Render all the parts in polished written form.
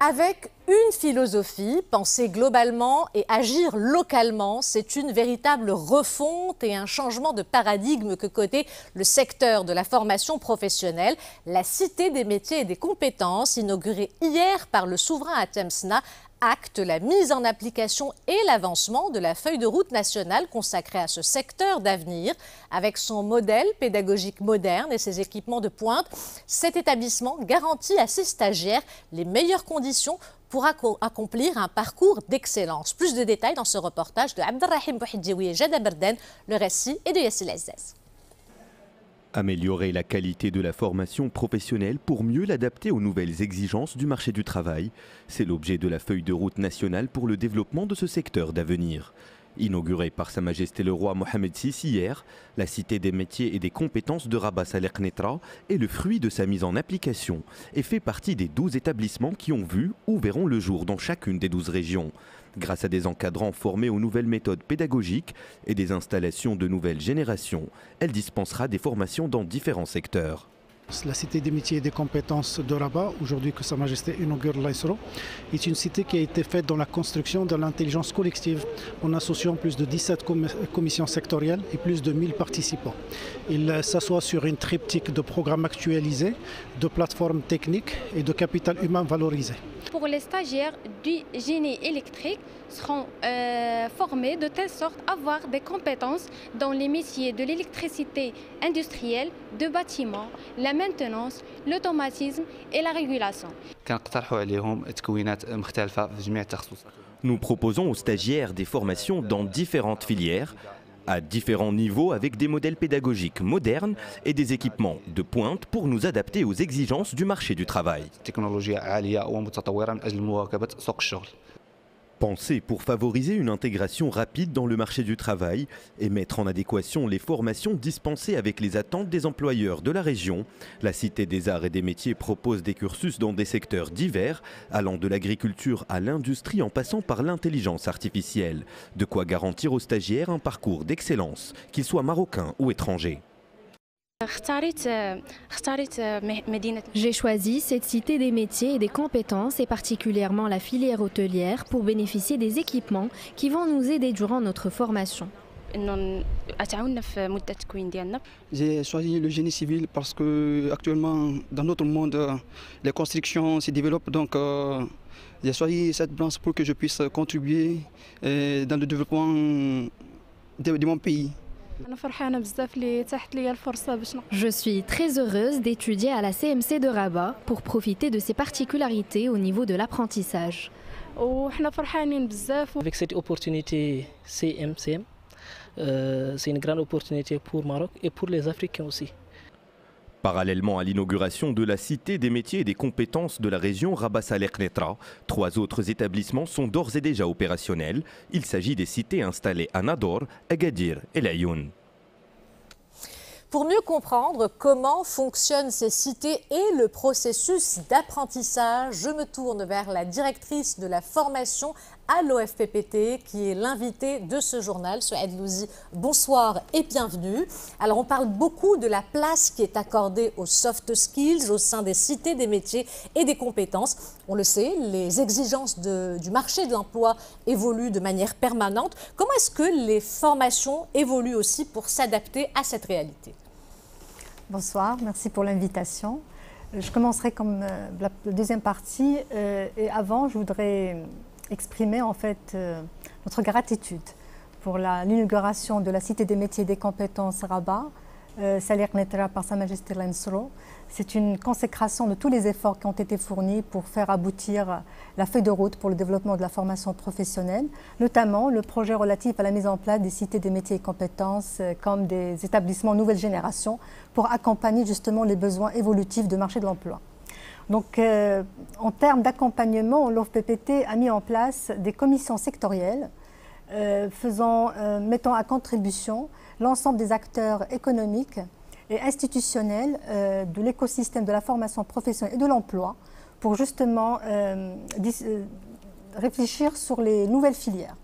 Avec une philosophie, penser globalement et agir localement, c'est une véritable refonte et un changement de paradigme que connaît le secteur de la formation professionnelle. La Cité des métiers et des compétences, inaugurée hier par le souverain à Temsna, acte la mise en application et l'avancement de la feuille de route nationale consacrée à ce secteur d'avenir. Avec son modèle pédagogique moderne et ses équipements de pointe, cet établissement garantit à ses stagiaires les meilleures conditions pour accomplir un parcours d'excellence. Plus de détails dans ce reportage de Abdelrahim Bouhidjoui et Jada Berden. Le récit est de Yassine Azzaz. Améliorer la qualité de la formation professionnelle pour mieux l'adapter aux nouvelles exigences du marché du travail, c'est l'objet de la feuille de route nationale pour le développement de ce secteur d'avenir. Inaugurée par Sa Majesté le Roi Mohamed VI hier, la Cité des métiers et des compétences de Rabat Saleh Knetra est le fruit de sa mise en application et fait partie des 12 établissements qui ont vu ou verront le jour dans chacune des 12 régions. Grâce à des encadrants formés aux nouvelles méthodes pédagogiques et des installations de nouvelles générations, elle dispensera des formations dans différents secteurs. La Cité des métiers et des compétences de Rabat, aujourd'hui que Sa Majesté inaugure l'Aïsro, est une cité qui a été faite dans la construction de l'intelligence collective en associant plus de 17 commissions sectorielles et plus de 1000 participants. Il s'assoit sur une triptyque de programmes actualisés, de plateformes techniques et de capital humain valorisé. Pour les stagiaires du génie électrique seront formés de telle sorte à avoir des compétences dans les métiers de l'électricité industrielle, de bâtiment, la maintenance, l'automatisme et la régulation. Nous proposons aux stagiaires des formations dans différentes filières, à différents niveaux avec des modèles pédagogiques modernes et des équipements de pointe pour nous adapter aux exigences du marché du travail. Pensé pour favoriser une intégration rapide dans le marché du travail et mettre en adéquation les formations dispensées avec les attentes des employeurs de la région, la Cité des Arts et des Métiers propose des cursus dans des secteurs divers, allant de l'agriculture à l'industrie en passant par l'intelligence artificielle. De quoi garantir aux stagiaires un parcours d'excellence, qu'ils soient marocains ou étrangers. J'ai choisi cette cité des métiers et des compétences et particulièrement la filière hôtelière pour bénéficier des équipements qui vont nous aider durant notre formation. J'ai choisi le génie civil parce que actuellement dans notre monde les constructions se développent, donc j'ai choisi cette branche pour que je puisse contribuer dans le développement de mon pays. Je suis très heureuse d'étudier à la CMC de Rabat pour profiter de ses particularités au niveau de l'apprentissage. Avec cette opportunité CMCM, c'est une grande opportunité pour le Maroc et pour les Africains aussi. Parallèlement à l'inauguration de la Cité des métiers et des compétences de la région Rabat Saleh Knetra, 3 autres établissements sont d'ores et déjà opérationnels. Il s'agit des cités installées à Nador, Agadir et Laayoune. Pour mieux comprendre comment fonctionnent ces cités et le processus d'apprentissage, je me tourne vers la directrice de la formation à l'OFPPT, qui est l'invitée de ce journal, Souaed Louzi. Bonsoir et bienvenue. Alors, on parle beaucoup de la place qui est accordée aux soft skills au sein des cités des métiers et des compétences. On le sait, les exigences du marché de l'emploi évoluent de manière permanente. Comment est-ce que les formations évoluent aussi pour s'adapter à cette réalité ? Bonsoir, merci pour l'invitation. Je commencerai comme la deuxième partie et avant, je voudrais exprimer en fait notre gratitude pour l'inauguration de la Cité des métiers et des compétences Rabat, Saleh Knetra par Sa Majesté l'Aïsro. C'est une consécration de tous les efforts qui ont été fournis pour faire aboutir la feuille de route pour le développement de la formation professionnelle, notamment le projet relatif à la mise en place des cités des métiers et compétences comme des établissements nouvelle génération pour accompagner justement les besoins évolutifs du marché de l'emploi. Donc, en termes d'accompagnement, l'OFPPT a mis en place des commissions sectorielles mettant à contribution l'ensemble des acteurs économiques et institutionnels de l'écosystème de la formation professionnelle et de l'emploi pour justement réfléchir sur les nouvelles filières.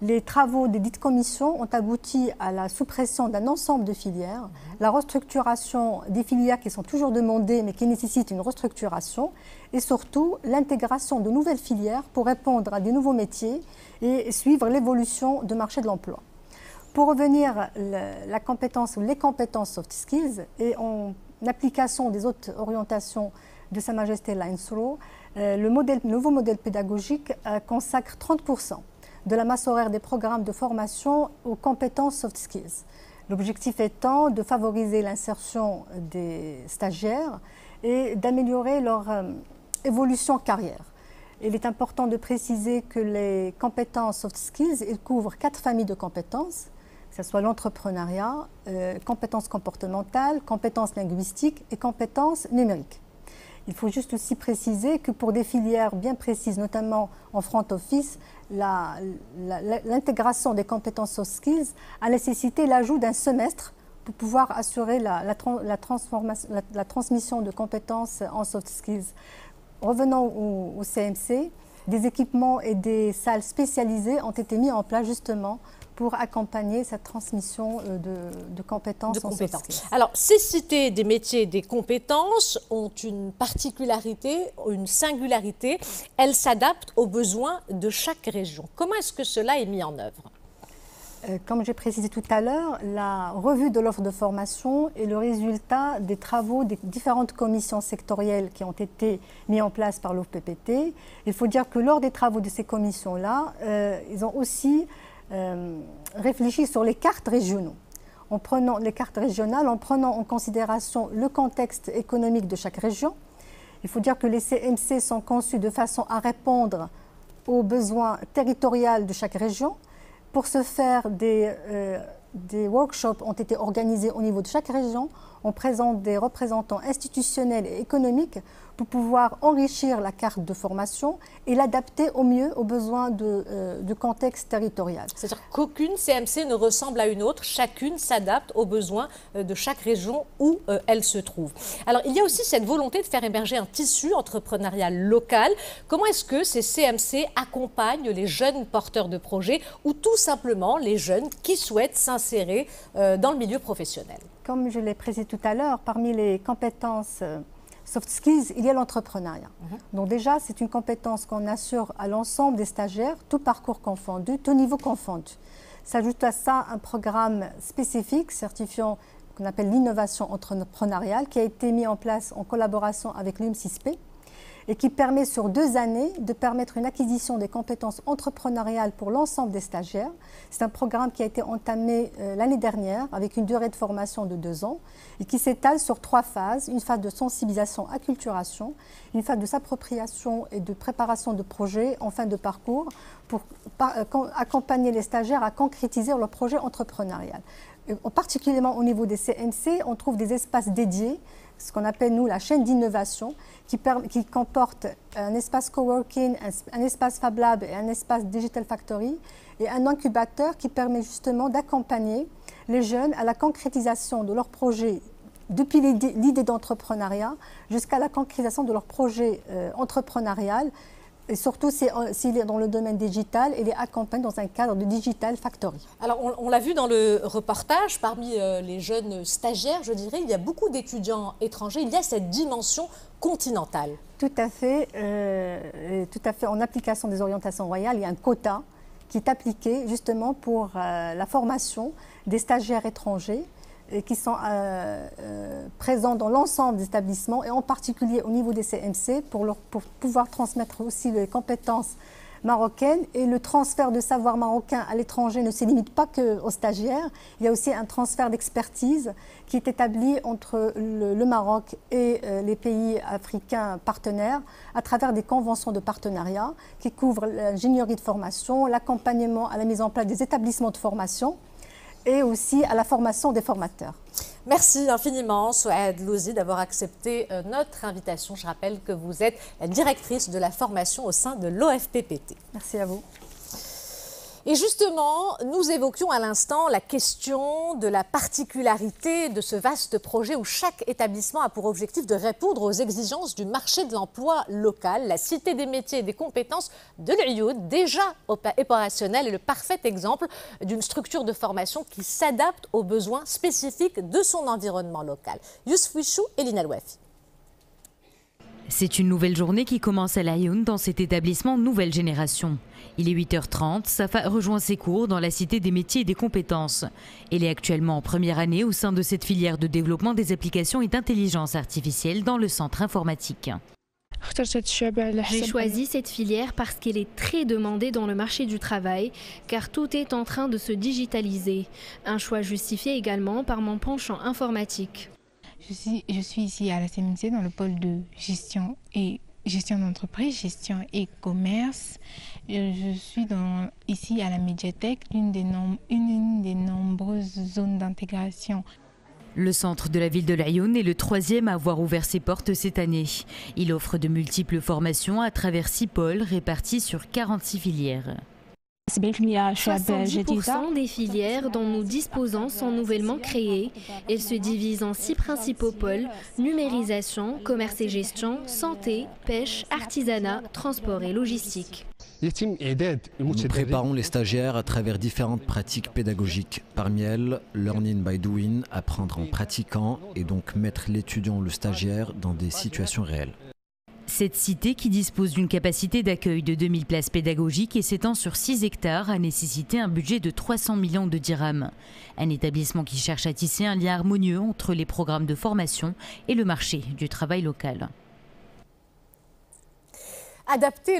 Les travaux des dites commissions ont abouti à la suppression d'un ensemble de filières, la restructuration des filières qui sont toujours demandées mais qui nécessitent une restructuration et surtout l'intégration de nouvelles filières pour répondre à des nouveaux métiers et suivre l'évolution du marché de l'emploi. Pour revenir, la compétence ou les compétences soft skills et en application des autres orientations de Sa Majesté l'AINSRO, le nouveau modèle pédagogique consacre 30% de la masse horaire des programmes de formation aux compétences soft skills. L'objectif étant de favoriser l'insertion des stagiaires et d'améliorer leur évolution carrière. Il est important de préciser que les compétences soft skills, ils couvrent 4 familles de compétences, que ce soit l'entrepreneuriat, compétences comportementales, compétences linguistiques et compétences numériques. Il faut juste aussi préciser que pour des filières bien précises, notamment en front office, l'intégration des compétences soft skills a nécessité l'ajout d'un semestre pour pouvoir assurer la transmission de compétences en soft skills. Revenons au CMC, des équipements et des salles spécialisées ont été mis en place justement pour accompagner cette transmission de compétences en soft skills. Alors, ces cités des métiers et des compétences ont une particularité, une singularité. Elles s'adaptent aux besoins de chaque région. Comment est-ce que cela est mis en œuvre ? Comme j'ai précisé tout à l'heure, la revue de l'offre de formation est le résultat des travaux des différentes commissions sectorielles qui ont été mises en place par l'OFPPT. Il faut dire que lors des travaux de ces commissions-là, ils ont aussi réfléchi sur les cartes régionaux. En prenant les cartes régionales, en prenant en considération le contexte économique de chaque région. Il faut dire que les CMC sont conçus de façon à répondre aux besoins territoriaux de chaque région. Pour ce faire, des workshops ont été organisés au niveau de chaque région. On présente des représentants institutionnels et économiques pour pouvoir enrichir la carte de formation et l'adapter au mieux aux besoins du contexte territorial. C'est-à-dire qu'aucune CMC ne ressemble à une autre, chacune s'adapte aux besoins de chaque région où elle se trouve. Alors, il y a aussi cette volonté de faire émerger un tissu entrepreneurial local. Comment est-ce que ces CMC accompagnent les jeunes porteurs de projets ou tout simplement les jeunes qui souhaitent s'insérer dans le milieu professionnel? Comme je l'ai précisé tout à l'heure, parmi les compétences soft skills, il y a l'entrepreneuriat. Donc déjà, c'est une compétence qu'on assure à l'ensemble des stagiaires, tout parcours confondu, tout niveau confondu. S'ajoute à ça un programme spécifique certifiant qu'on appelle l'innovation entrepreneuriale qui a été mis en place en collaboration avec l'UM6P et qui permet sur 2 années de permettre une acquisition des compétences entrepreneuriales pour l'ensemble des stagiaires. C'est un programme qui a été entamé l'année dernière avec une durée de formation de 2 ans et qui s'étale sur 3 phases. Une phase de sensibilisation, acculturation, une phase de s'appropriation et de préparation de projets en fin de parcours pour accompagner les stagiaires à concrétiser leur projet entrepreneurial. Particulièrement au niveau des CMC, on trouve des espaces dédiés, ce qu'on appelle nous la chaîne d'innovation, qui comporte un espace coworking, un espace Fab Lab et un espace Digital Factory, et un incubateur qui permet justement d'accompagner les jeunes à la concrétisation de leurs projets depuis l'idée d'entrepreneuriat jusqu'à la concrétisation de leur projet entrepreneurial. Et surtout, s'il est dans le domaine digital, il est accompagné dans un cadre de Digital Factory. Alors, on l'a vu dans le reportage, parmi les jeunes stagiaires, je dirais, il y a beaucoup d'étudiants étrangers, il y a cette dimension continentale. Tout à fait. En application des orientations royales, il y a un quota qui est appliqué justement pour la formation des stagiaires étrangers qui sont présents dans l'ensemble des établissements et en particulier au niveau des CMC pour pouvoir transmettre aussi les compétences marocaines. Et le transfert de savoir marocain à l'étranger ne se limite pas qu'aux stagiaires. Il y a aussi un transfert d'expertise qui est établi entre le Maroc et les pays africains partenaires à travers des conventions de partenariat qui couvrent l'ingénierie de formation, l'accompagnement à la mise en place des établissements de formation et aussi à la formation des formateurs. Merci infiniment, Souaed Louzi, d'avoir accepté notre invitation. Je rappelle que vous êtes la directrice de la formation au sein de l'OFPPT. Merci à vous. Et justement, nous évoquions à l'instant la question de la particularité de ce vaste projet où chaque établissement a pour objectif de répondre aux exigences du marché de l'emploi local. La Cité des métiers et des compétences de l'Ulioud, déjà opérationnelle, est le parfait exemple d'une structure de formation qui s'adapte aux besoins spécifiques de son environnement local. Yousf Wichou et Lina Louafi. C'est une nouvelle journée qui commence à l'Aïoun dans cet établissement nouvelle génération. Il est 8h30, Safa rejoint ses cours dans la Cité des métiers et des compétences. Elle est actuellement en première année au sein de cette filière de développement des applications et d'intelligence artificielle dans le centre informatique. J'ai choisi cette filière parce qu'elle est très demandée dans le marché du travail, car tout est en train de se digitaliser. Un choix justifié également par mon penchant informatique. Je suis ici à la CMC dans le pôle de gestion d'entreprise, gestion et commerce. Je suis ici à la médiathèque, une des nombreuses zones d'intégration. Le centre de la ville de l'Aïoun est le 3e à avoir ouvert ses portes cette année. Il offre de multiples formations à travers 6 pôles répartis sur 46 filières. 70% des filières dont nous disposons sont nouvellement créées. Elles se divisent en 6 principaux pôles: numérisation, commerce et gestion, santé, pêche, artisanat, transport et logistique. Nous préparons les stagiaires à travers différentes pratiques pédagogiques. Parmi elles, Learning by Doing, apprendre en pratiquant et donc mettre l'étudiant ou le stagiaire dans des situations réelles. Cette cité, qui dispose d'une capacité d'accueil de 2000 places pédagogiques et s'étend sur 6 hectares, a nécessité un budget de 300 millions de dirhams. Un établissement qui cherche à tisser un lien harmonieux entre les programmes de formation et le marché du travail local. Adapter